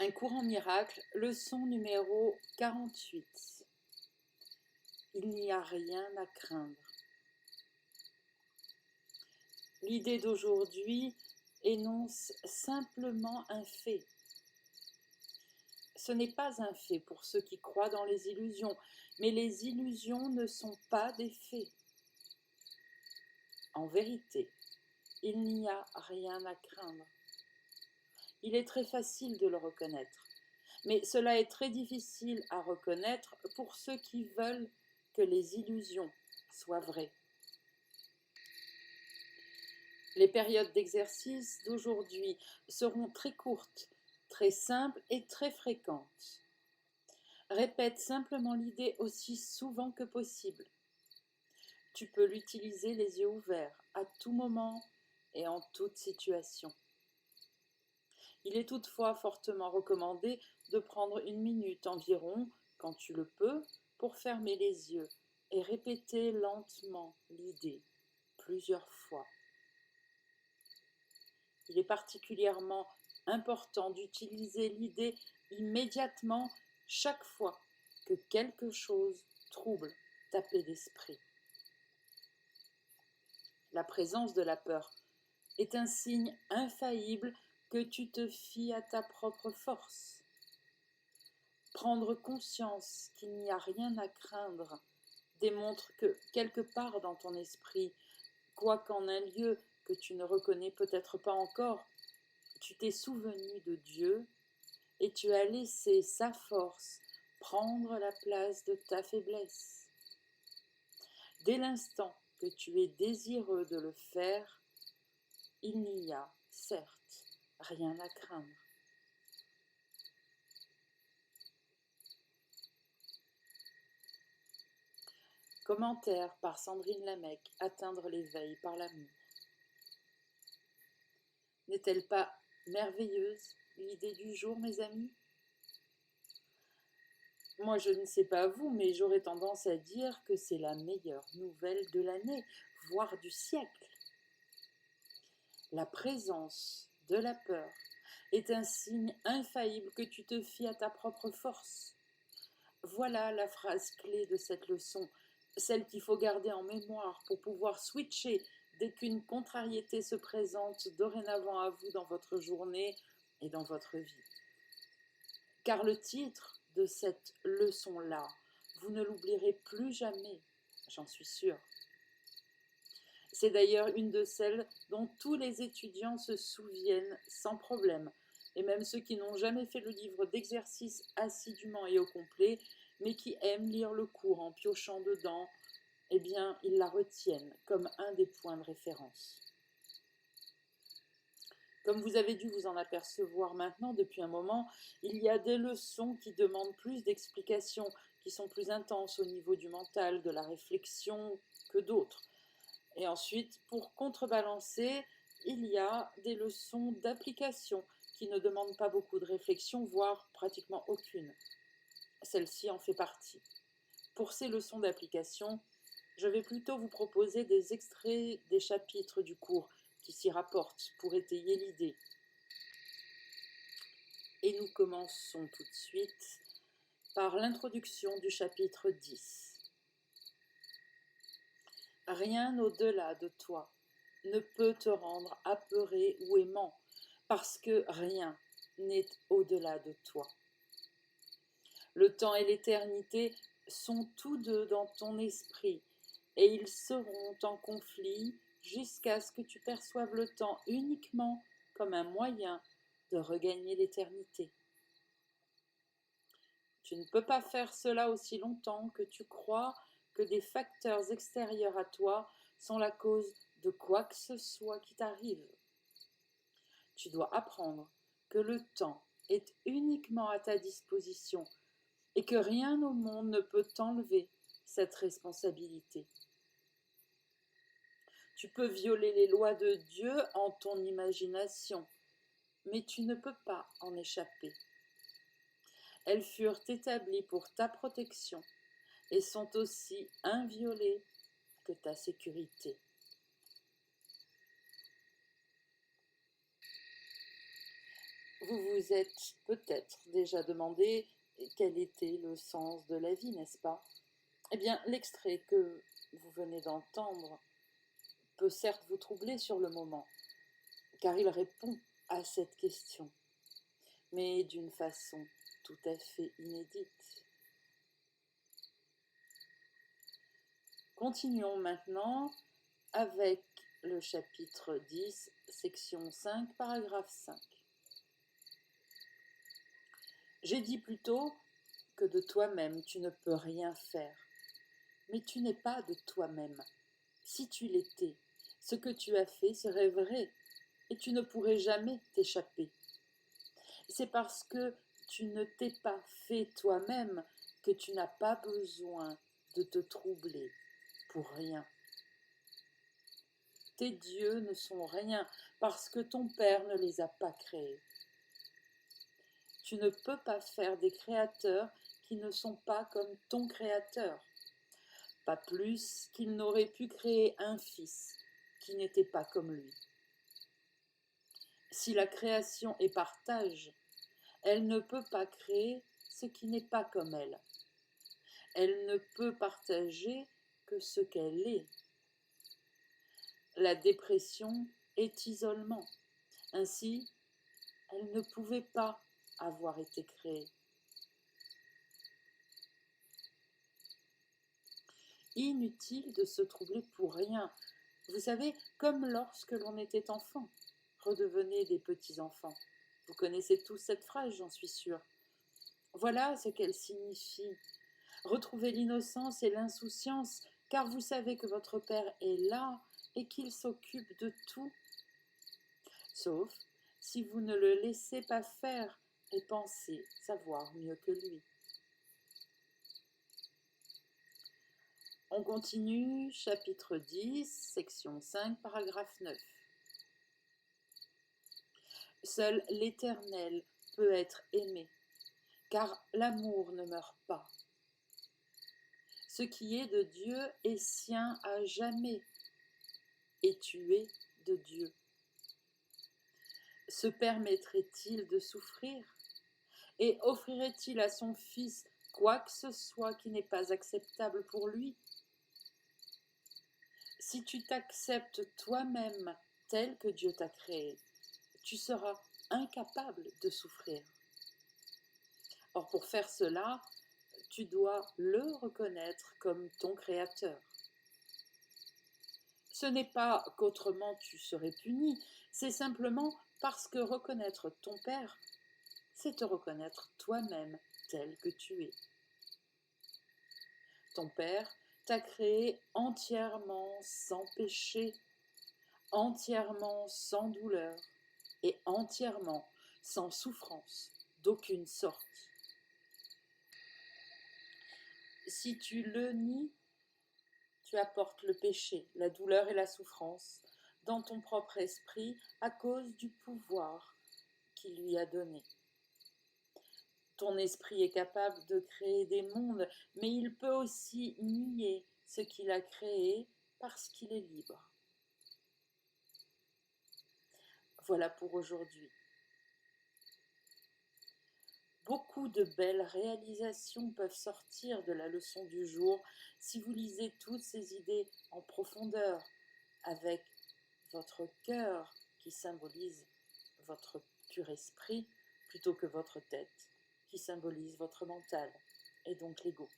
Un cours en miracle, leçon numéro 48. Il n'y a rien à craindre. L'idée d'aujourd'hui énonce simplement un fait. Ce n'est pas un fait pour ceux qui croient dans les illusions, mais les illusions ne sont pas des faits. En vérité, il n'y a rien à craindre. Il est très facile de le reconnaître, mais cela est très difficile à reconnaître pour ceux qui veulent que les illusions soient vraies. Les périodes d'exercice d'aujourd'hui seront très courtes, très simples et très fréquentes. Répète simplement l'idée aussi souvent que possible. Tu peux l'utiliser les yeux ouverts, à tout moment et en toute situation. Il est toutefois fortement recommandé de prendre 1 minute environ, quand tu le peux, pour fermer les yeux et répéter lentement l'idée, plusieurs fois. Il est particulièrement important d'utiliser l'idée immédiatement chaque fois que quelque chose trouble ta paix d'esprit. La présence de la peur est un signe infaillible que tu te fies à ta propre force. Prendre conscience qu'il n'y a rien à craindre démontre que quelque part dans ton esprit, quoiqu'en un lieu que tu ne reconnais peut-être pas encore, tu t'es souvenu de Dieu et tu as laissé sa force prendre la place de ta faiblesse. Dès l'instant que tu es désireux de le faire, il n'y a, certes, rien à craindre. Commentaire par Sandrine Lamec, Atteindre l'éveil par l'amour. N'est-elle pas merveilleuse, l'idée du jour, mes amis? Moi, je ne sais pas vous, mais j'aurais tendance à dire que c'est la meilleure nouvelle de l'année, voire du siècle. La présence de la peur est un signe infaillible que tu te fies à ta propre force. Voilà la phrase clé de cette leçon, celle qu'il faut garder en mémoire pour pouvoir switcher dès qu'une contrariété se présente dorénavant à vous dans votre journée et dans votre vie. Car le titre de cette leçon-là, vous ne l'oublierez plus jamais, j'en suis sûre. C'est d'ailleurs une de celles dont tous les étudiants se souviennent sans problème, et même ceux qui n'ont jamais fait le livre d'exercice assidûment et au complet, mais qui aiment lire le cours en piochant dedans, eh bien, ils la retiennent comme un des points de référence. Comme vous avez dû vous en apercevoir maintenant depuis un moment, il y a des leçons qui demandent plus d'explications, qui sont plus intenses au niveau du mental, de la réflexion que d'autres. Et ensuite, pour contrebalancer, il y a des leçons d'application qui ne demandent pas beaucoup de réflexion, voire pratiquement aucune. Celle-ci en fait partie. Pour ces leçons d'application, je vais plutôt vous proposer des extraits des chapitres du cours qui s'y rapportent pour étayer l'idée. Et nous commençons tout de suite par l'introduction du chapitre 10. Rien au-delà de toi ne peut te rendre apeuré ou aimant, parce que rien n'est au-delà de toi. Le temps et l'éternité sont tous deux dans ton esprit, et ils seront en conflit jusqu'à ce que tu perçoives le temps uniquement comme un moyen de regagner l'éternité. Tu ne peux pas faire cela aussi longtemps que tu crois que des facteurs extérieurs à toi sont la cause de quoi que ce soit qui t'arrive. Tu dois apprendre que le temps est uniquement à ta disposition et que rien au monde ne peut t'enlever cette responsabilité. Tu peux violer les lois de Dieu en ton imagination, mais tu ne peux pas en échapper. Elles furent établies pour ta protection et sont aussi inviolées que ta sécurité. Vous vous êtes peut-être déjà demandé quel était le sens de la vie, n'est-ce pas? Eh bien, l'extrait que vous venez d'entendre peut certes vous troubler sur le moment, car il répond à cette question, mais d'une façon tout à fait inédite. Continuons maintenant avec le chapitre 10, section 5, paragraphe 5. J'ai dit plutôt que de toi-même tu ne peux rien faire, mais tu n'es pas de toi-même. Si tu l'étais, ce que tu as fait serait vrai, et tu ne pourrais jamais t'échapper. C'est parce que tu ne t'es pas fait toi-même que tu n'as pas besoin de te troubler pour rien. Tes dieux ne sont rien parce que ton Père ne les a pas créés. Tu ne peux pas faire des créateurs qui ne sont pas comme ton Créateur, pas plus qu'il n'aurait pu créer un fils qui n'était pas comme lui. Si la création est partage, elle ne peut pas créer ce qui n'est pas comme elle. Elle ne peut partager que ce qu'elle est. La dépression est isolement. Ainsi, elle ne pouvait pas avoir été créée. Inutile de se troubler pour rien. Vous savez, comme lorsque l'on était enfant. Redevenez des petits-enfants. Vous connaissez tous cette phrase, j'en suis sûre. Voilà ce qu'elle signifie. Retrouvez l'innocence et l'insouciance, car vous savez que votre Père est là et qu'il s'occupe de tout. Sauf si vous ne le laissez pas faire et pensez savoir mieux que lui. On continue, chapitre 10, section 5, paragraphe 9. Seul l'Éternel peut être aimé, car l'amour ne meurt pas. Ce qui est de Dieu est sien à jamais, et tu es de Dieu. Se permettrait-il de souffrir? Et offrirait-il à son Fils quoi que ce soit qui n'est pas acceptable pour lui? Si tu t'acceptes toi-même tel que Dieu t'a créé, tu seras incapable de souffrir. Or, pour faire cela, tu dois le reconnaître comme ton Créateur. Ce n'est pas qu'autrement tu serais puni, c'est simplement parce que reconnaître ton Père, c'est te reconnaître toi-même tel que tu es. Ton Père t'a créé entièrement sans péché, entièrement sans douleur et entièrement sans souffrance d'aucune sorte. Si tu le nies, tu apportes le péché, la douleur et la souffrance dans ton propre esprit à cause du pouvoir qu'il lui a donné. Ton esprit est capable de créer des mondes, mais il peut aussi nier ce qu'il a créé parce qu'il est libre. Voilà pour aujourd'hui. Beaucoup de belles réalisations peuvent sortir de la leçon du jour si vous lisez toutes ces idées en profondeur avec votre cœur qui symbolise votre pur esprit plutôt que votre tête qui symbolise votre mental et donc l'ego.